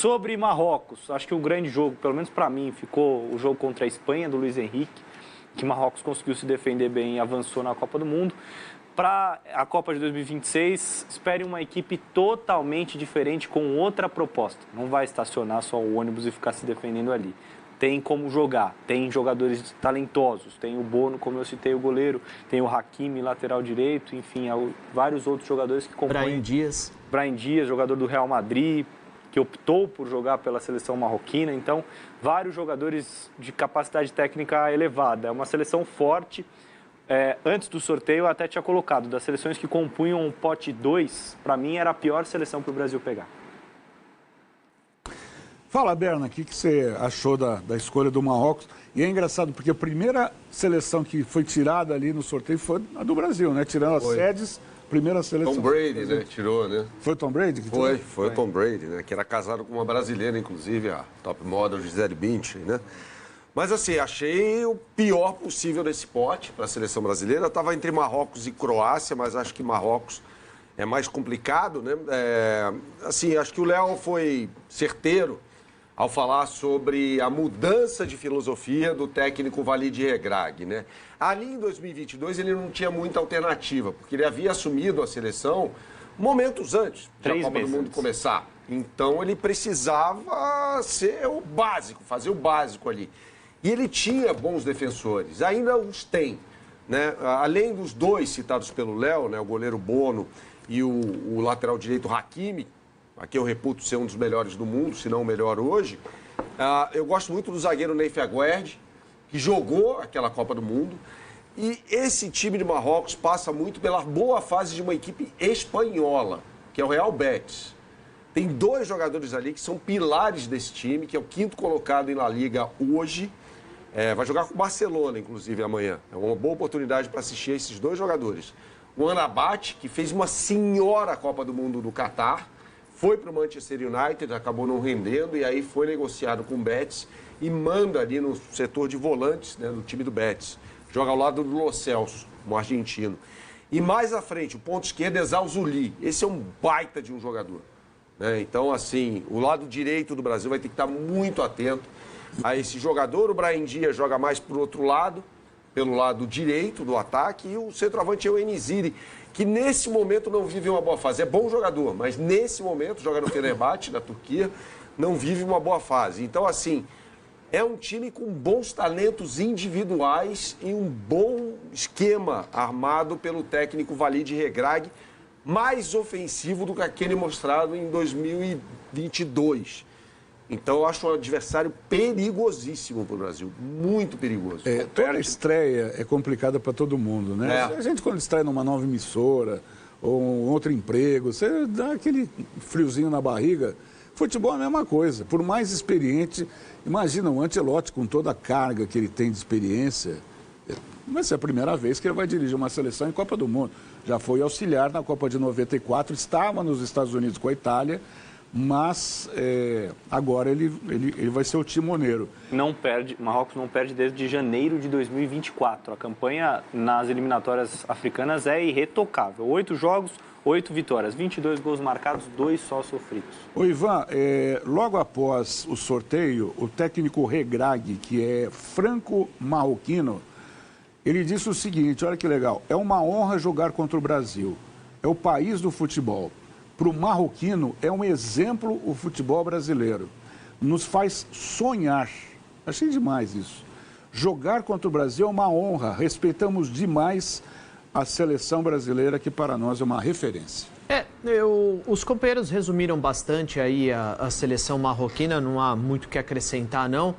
Sobre Marrocos, acho que o grande jogo, pelo menos para mim, ficou o jogo contra a Espanha, do Luiz Henrique, que Marrocos conseguiu se defender bem e avançou na Copa do Mundo. Para a Copa de 2026, espere uma equipe totalmente diferente, com outra proposta. Não vai estacionar só o ônibus e ficar se defendendo ali. Tem como jogar, tem jogadores talentosos, tem o Bono, como eu citei, o goleiro, tem o Hakimi, lateral direito, enfim, vários outros jogadores que compõem. Brahim Dias, jogador do Real Madrid, que optou por jogar pela seleção marroquina. Então, vários jogadores de capacidade técnica elevada. É uma seleção forte. Antes do sorteio, eu até tinha colocado, das seleções que compunham o pote 2, para mim era a pior seleção para o Brasil pegar. Fala, Berna, o que você achou da escolha do Marrocos? E é engraçado, porque a primeira seleção que foi tirada ali no sorteio foi a do Brasil, né? Tirando as sedes, primeira seleção. Tom Brady, né? Tirou, né? Foi o Tom Brady que tirou? Foi o Tom Brady, né? Que era casado com uma brasileira, inclusive, a top model Gisele Bündchen, né? Mas, assim, achei o pior possível desse pote para a seleção brasileira. Estava entre Marrocos e Croácia, mas acho que Marrocos é mais complicado, né? Assim, acho que o Léo foi certeiro ao falar sobre a mudança de filosofia do técnico Walid Regragui, né? Ali em 2022 ele não tinha muita alternativa, porque ele havia assumido a seleção momentos antes da Copa do Mundo começar. Então ele precisava ser o básico, fazer o básico ali. E ele tinha bons defensores, ainda os tem, né? Além dos dois citados pelo Léo, né? O goleiro Bono e o lateral direito Hakimi, aqui eu reputo ser um dos melhores do mundo, se não o melhor hoje. Eu gosto muito do zagueiro Nayef Aguerd, que jogou aquela Copa do Mundo. E esse time de Marrocos passa muito pela boa fase de uma equipe espanhola, que é o Real Betis. Tem dois jogadores ali que são pilares desse time, que é o quinto colocado em La Liga hoje. Vai jogar com o Barcelona, inclusive, amanhã. É uma boa oportunidade para assistir esses dois jogadores. O Amrabat, que fez uma senhora Copa do Mundo do Catar, foi para o Manchester United, acabou não rendendo, e aí foi negociado com o Betis e manda ali no setor de volantes, né, do time do Betis. Joga ao lado do Lo Celso, um argentino. E mais à frente, o ponto esquerdo é Zalzuli. Esse é um baita de um jogador, né? Então, assim, o lado direito do Brasil vai ter que estar muito atento a esse jogador. O Brahim Dias joga mais para o outro lado, pelo lado direito do ataque, e o centroavante é o En-Nesyri, que nesse momento não vive uma boa fase. É bom jogador, mas nesse momento, joga no Fenerbahçe, na Turquia, não vive uma boa fase. Então, assim, é um time com bons talentos individuais e um bom esquema armado pelo técnico Walid Regragui, mais ofensivo do que aquele mostrado em 2022. Então, eu acho um adversário perigosíssimo para o Brasil, muito perigoso. Toda estreia é complicada para todo mundo, né? A gente, quando estreia numa nova emissora ou um outro emprego, você dá aquele friozinho na barriga. Futebol é a mesma coisa. Por mais experiente, imagina o Ancelotti com toda a carga que ele tem de experiência. Vai ser a primeira vez que ele vai dirigir uma seleção em Copa do Mundo. Já foi auxiliar na Copa de 94, estava nos Estados Unidos com a Itália, mas agora ele vai ser o timoneiro. Marrocos não perde desde janeiro de 2024. A campanha nas eliminatórias africanas é irretocável. 8 jogos, 8 vitórias, 22 gols marcados, 2 só sofridos. Ô Ivan, logo após o sorteio, o técnico Regragui, que é franco-marroquino, ele disse o seguinte, olha que legal, é uma honra jogar contra o Brasil, é o país do futebol. Para o marroquino, é um exemplo o futebol brasileiro. Nos faz sonhar. Achei demais isso. Jogar contra o Brasil é uma honra. Respeitamos demais a seleção brasileira, que para nós é uma referência. Os companheiros resumiram bastante aí a seleção marroquina, não há muito o que acrescentar, não.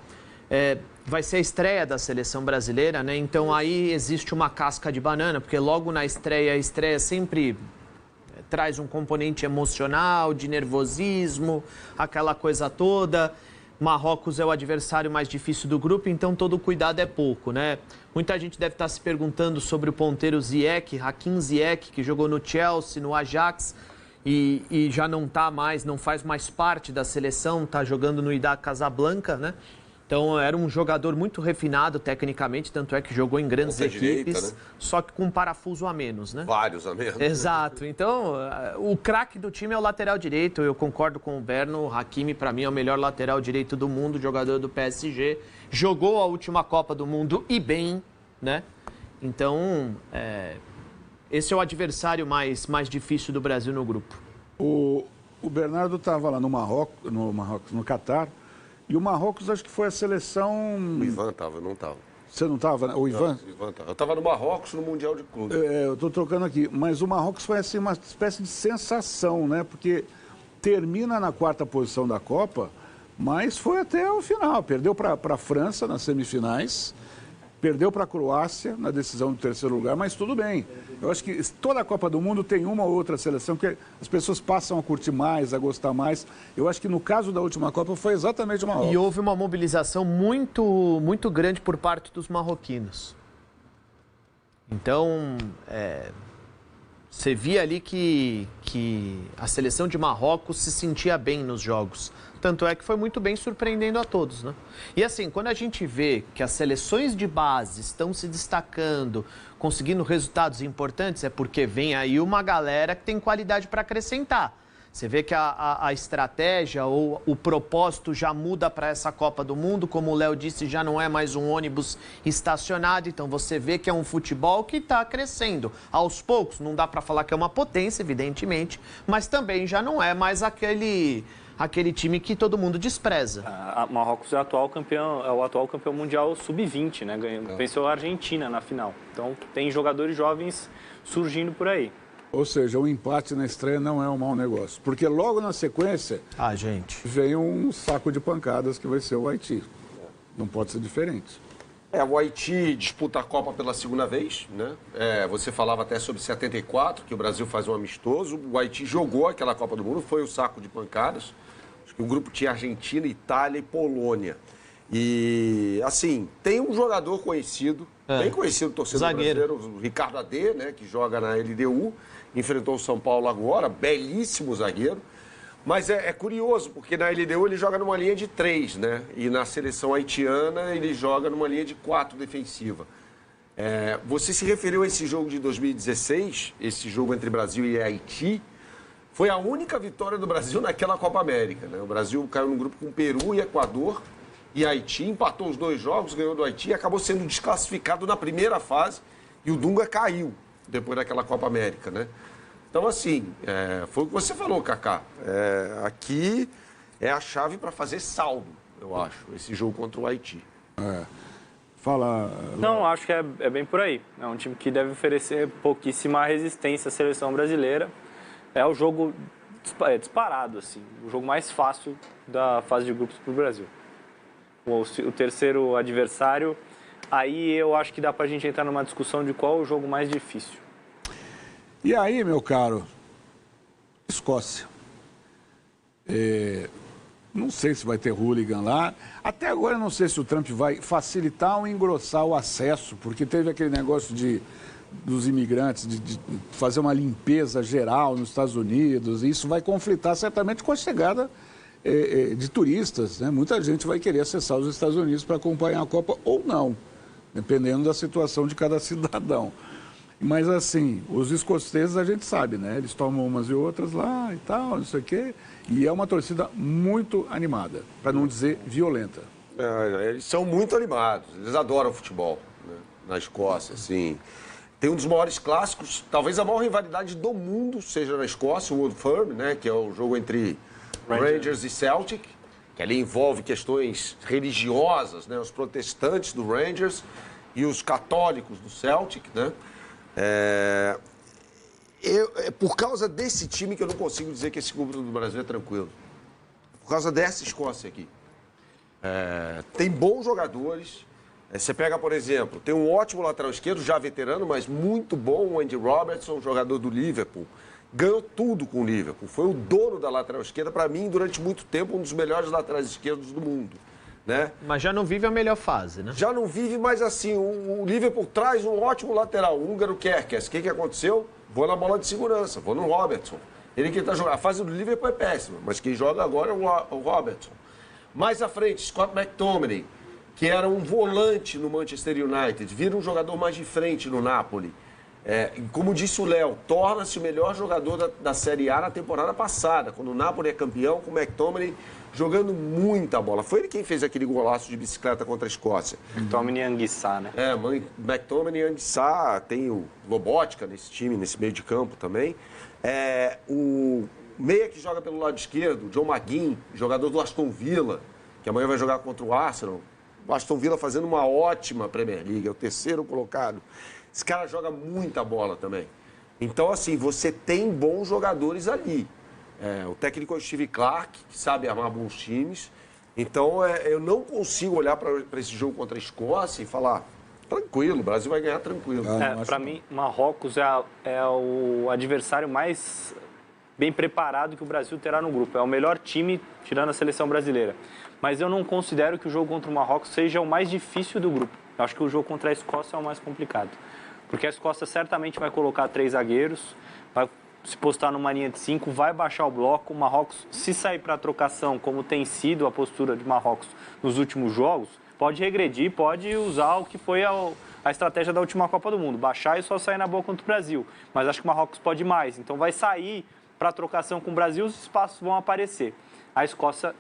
Vai ser a estreia da seleção brasileira, né? Então aí existe uma casca de banana, porque logo na estreia, a estreia sempre traz um componente emocional, de nervosismo, aquela coisa toda. Marrocos é o adversário mais difícil do grupo, então todo cuidado é pouco, né? Muita gente deve estar se perguntando sobre o ponteiro Ziyech, Hakim Ziyech, que jogou no Chelsea, no Ajax, e já não faz mais parte da seleção, está jogando no Wydad Casablanca, né? Então, era um jogador muito refinado tecnicamente, tanto é que jogou em grandes equipes, direita, né? Só que com um parafuso a menos, né? Vários a menos. Exato. Então, o craque do time é o lateral direito. Eu concordo com o Berno. O Hakimi, para mim, é o melhor lateral direito do mundo, jogador do PSG. Jogou a última Copa do Mundo e bem, né? Então, esse é o adversário mais difícil do Brasil no grupo. O Bernardo estava lá no Catar. E o Marrocos, acho que foi a seleção... O Ivan estava, eu não estava. Você não estava, né? O Ivan? Não, o Ivan tava. Eu estava no Marrocos, no Mundial de Clube. Eu estou trocando aqui. Mas o Marrocos foi assim, uma espécie de sensação, né? Porque termina na 4ª posição da Copa, mas foi até o final. Perdeu para a França nas semifinais, perdeu para a Croácia na decisão do 3º lugar, mas tudo bem. Eu acho que toda a Copa do Mundo tem uma ou outra seleção que as pessoas passam a curtir mais, a gostar mais. Eu acho que no caso da última Copa foi exatamente uma Marrocos. E houve uma mobilização muito grande por parte dos marroquinos. Então, você via ali que a seleção de Marrocos se sentia bem nos jogos. Tanto é que foi muito bem, surpreendendo a todos, né? E assim, quando a gente vê que as seleções de base estão se destacando, conseguindo resultados importantes, é porque vem aí uma galera que tem qualidade para acrescentar. Você vê que a estratégia ou o propósito já muda para essa Copa do Mundo, como o Léo disse, já não é mais um ônibus estacionado, então você vê que é um futebol que está crescendo. Aos poucos, não dá para falar que é uma potência, evidentemente, mas também já não é mais aquele time que todo mundo despreza. A Marrocos é o atual campeão mundial sub-20, né? Venceu a Argentina na final. Então tem jogadores jovens surgindo por aí. Ou seja, o empate na estreia não é um mau negócio. Porque logo na sequência, vem um saco de pancadas que vai ser o Haiti. Não pode ser diferente. O Haiti disputa a Copa pela 2ª vez, né? Você falava até sobre 74, que o Brasil faz um amistoso. O Haiti jogou aquela Copa do Mundo, foi o saco de pancadas. Acho que o grupo tinha Argentina, Itália e Polônia. E, assim, tem um jogador conhecido, bem conhecido, torcedor brasileiro, o Ricardo Adê, né? Que joga na LDU, enfrentou o São Paulo agora, belíssimo zagueiro. Mas é curioso, porque na LDU ele joga numa linha de 3, né? E na seleção haitiana ele joga numa linha de 4 defensiva. Você se referiu a esse jogo de 2016, esse jogo entre Brasil e Haiti. Foi a única vitória do Brasil naquela Copa América, né? O Brasil caiu num grupo com Peru e Equador e Haiti, empatou os 2 jogos, ganhou do Haiti e acabou sendo desclassificado na primeira fase. E o Dunga caiu depois daquela Copa América, né? Então, assim, foi o que você falou, Kaká. Aqui é a chave para fazer saldo, eu acho, esse jogo contra o Haiti. Fala... Não, acho que é bem por aí. É um time que deve oferecer pouquíssima resistência à seleção brasileira. É o jogo disparado, assim, o jogo mais fácil da fase de grupos para o Brasil. O terceiro adversário, aí eu acho que dá para a gente entrar numa discussão de qual é o jogo mais difícil. E aí, meu caro, Escócia. Não sei se vai ter hooligan lá. Até agora eu não sei se o Trump vai facilitar ou engrossar o acesso, porque teve aquele negócio dos imigrantes, de fazer uma limpeza geral nos Estados Unidos. E isso vai conflitar certamente com a chegada de turistas, né? Muita gente vai querer acessar os Estados Unidos para acompanhar a Copa ou não, dependendo da situação de cada cidadão. Mas, assim, os escoceses a gente sabe, né? Eles tomam umas e outras lá e tal, não sei o quê. E é uma torcida muito animada, para não dizer violenta. Eles são muito animados, eles adoram futebol, né? Na Escócia, assim. Tem um dos maiores clássicos, talvez a maior rivalidade do mundo seja na Escócia, o Old Firm, né? Que é o jogo entre Rangers e Celtic, que ali envolve questões religiosas, né? Os protestantes do Rangers e os católicos do Celtic, né? É por causa desse time que eu não consigo dizer que esse grupo do Brasil é tranquilo. Por causa dessa Escócia aqui. Tem bons jogadores. Você pega, por exemplo, tem um ótimo lateral esquerdo, já veterano, mas muito bom, o Andy Robertson, jogador do Liverpool. Ganhou tudo com o Liverpool. Foi o dono da lateral esquerda, para mim, durante muito tempo, um dos melhores laterais esquerdos do mundo. Né? Mas já não vive a melhor fase, né? Já não vive, mas assim, o Liverpool traz um ótimo lateral, o húngaro Kerkez. O que aconteceu? Vou na bola de segurança, vou no Robertson. Ele que está jogando. A fase do Liverpool é péssima, mas quem joga agora é o Robertson. Mais à frente, Scott McTominay, que era um volante no Manchester United, vira um jogador mais de frente no Napoli. Como disse o Léo, torna-se o melhor jogador da Série A na temporada passada, quando o Napoli é campeão, com o McTominay jogando muita bola. Foi ele quem fez aquele golaço de bicicleta contra a Escócia. McTominay e Anguissa, né? McTominay e Anguissa, tem o Lobotka nesse time, nesse meio de campo também. O meia que joga pelo lado esquerdo, John McGinn, jogador do Aston Villa, que amanhã vai jogar contra o Arsenal. O Aston Villa fazendo uma ótima Premier League, é o terceiro colocado. Esse cara joga muita bola também. Então, assim, você tem bons jogadores ali. O técnico é o Steve Clarke, que sabe armar bons times. Então, eu não consigo olhar para esse jogo contra a Escócia e falar, tranquilo, o Brasil vai ganhar tranquilo. Para mim, Marrocos é o adversário mais bem preparado que o Brasil terá no grupo. É o melhor time, tirando a seleção brasileira. Mas eu não considero que o jogo contra o Marrocos seja o mais difícil do grupo. Eu acho que o jogo contra a Escócia é o mais complicado. Porque a Escócia certamente vai colocar 3 zagueiros, vai se postar numa linha de 5, vai baixar o bloco. O Marrocos, se sair para a trocação, como tem sido a postura de Marrocos nos últimos jogos, pode regredir, pode usar o que foi a estratégia da última Copa do Mundo, baixar e só sair na boa contra o Brasil. Mas acho que o Marrocos pode mais. Então vai sair para a trocação com o Brasil, os espaços vão aparecer. A Escócia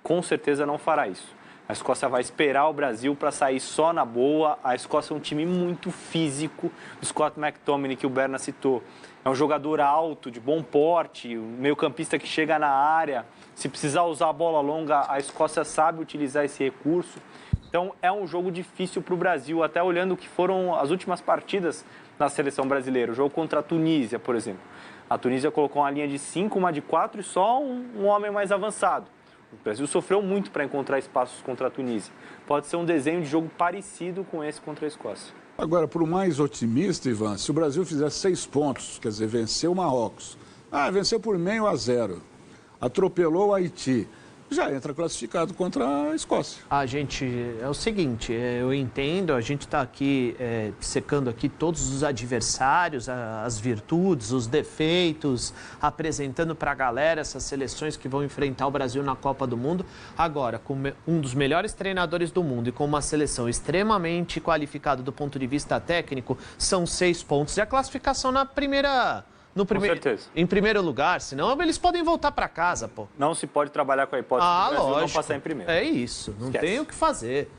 com certeza não fará isso. A Escócia vai esperar o Brasil para sair só na boa. A Escócia é um time muito físico. O Scott McTominay, que o Berna citou, é um jogador alto, de bom porte, um meio-campista que chega na área. Se precisar usar a bola longa, a Escócia sabe utilizar esse recurso. Então, é um jogo difícil para o Brasil, até olhando o que foram as últimas partidas na seleção brasileira. O jogo contra a Tunísia, por exemplo. A Tunísia colocou uma linha de 5, uma de 4 e só um homem mais avançado. O Brasil sofreu muito para encontrar espaços contra a Tunísia. Pode ser um desenho de jogo parecido com esse contra a Escócia. Agora, para o mais otimista, Ivan, se o Brasil fizer 6 pontos, quer dizer, venceu o Marrocos, venceu por 0,5-0, atropelou o Haiti, já entra classificado contra a Escócia. Gente, é o seguinte, eu entendo, a gente está aqui secando aqui todos os adversários, as virtudes, os defeitos, apresentando para a galera essas seleções que vão enfrentar o Brasil na Copa do Mundo. Agora, com um dos melhores treinadores do mundo e com uma seleção extremamente qualificada do ponto de vista técnico, são 6 pontos. E a classificação na primeira... Com certeza. Em primeiro lugar, senão eles podem voltar para casa, pô. Não se pode trabalhar com a hipótese do Brasil lógico. não passar em primeiro. É isso, não tem o que fazer.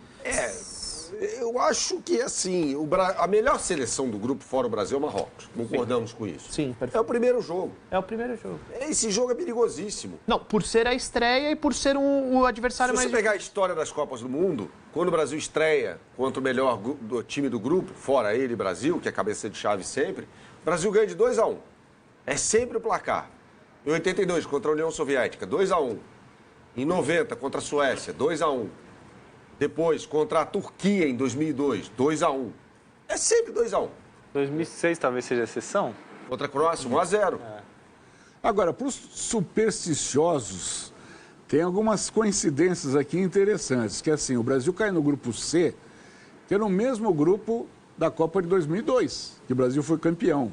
Eu acho que, assim, a melhor seleção do grupo fora o Brasil é o Marrocos. Concordamos com isso. Sim, perfeito. É o primeiro jogo. É o primeiro jogo. Esse jogo é perigosíssimo. Não, por ser a estreia e por ser o adversário mais... Se você pegar a história das Copas do Mundo, quando o Brasil estreia contra o melhor time do grupo, fora ele, Brasil, que é cabeça de chave sempre, o Brasil ganha de 2-1. É sempre o placar. Em 82, contra a União Soviética, 2-1. Em 90, contra a Suécia, 2-1. Depois, contra a Turquia, em 2002, 2-1. É sempre 2-1. 2006 talvez seja exceção. Contra a Croácia, 1-0. Agora, para os supersticiosos, tem algumas coincidências aqui interessantes, que assim, o Brasil cai no grupo C, que é no mesmo grupo da Copa de 2002, que o Brasil foi campeão.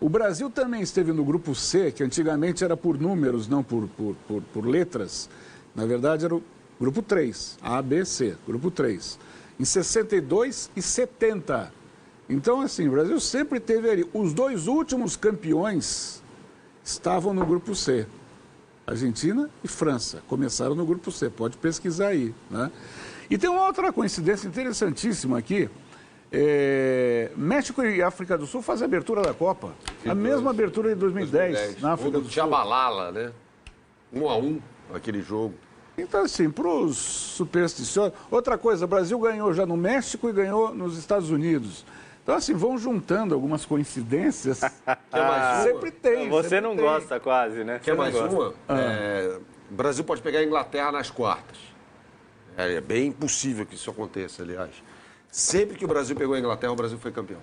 O Brasil também esteve no grupo C, que antigamente era por números, não por letras. Na verdade, era o grupo 3, A, B, C, grupo 3. Em 62 e 70. Então, assim, o Brasil sempre teve ali. Os 2 últimos campeões estavam no grupo C. Argentina e França começaram no grupo C, pode pesquisar aí, né? E tem uma outra coincidência interessantíssima aqui. México e África do Sul fazem a abertura da Copa. A mesma abertura de 2010 na África do Sul. Tchabalala, né? 1-1 aquele jogo. Então, assim, para os supersticiosos... Outra coisa, o Brasil ganhou já no México e ganhou nos Estados Unidos. Então, assim, vão juntando algumas coincidências. Quer mais uma? Sempre tem. Você sempre não tem. gosta quase, né? Quer mais uma? O Brasil pode pegar a Inglaterra nas quartas. É bem impossível que isso aconteça, aliás. Sempre que o Brasil pegou a Inglaterra, o Brasil foi campeão.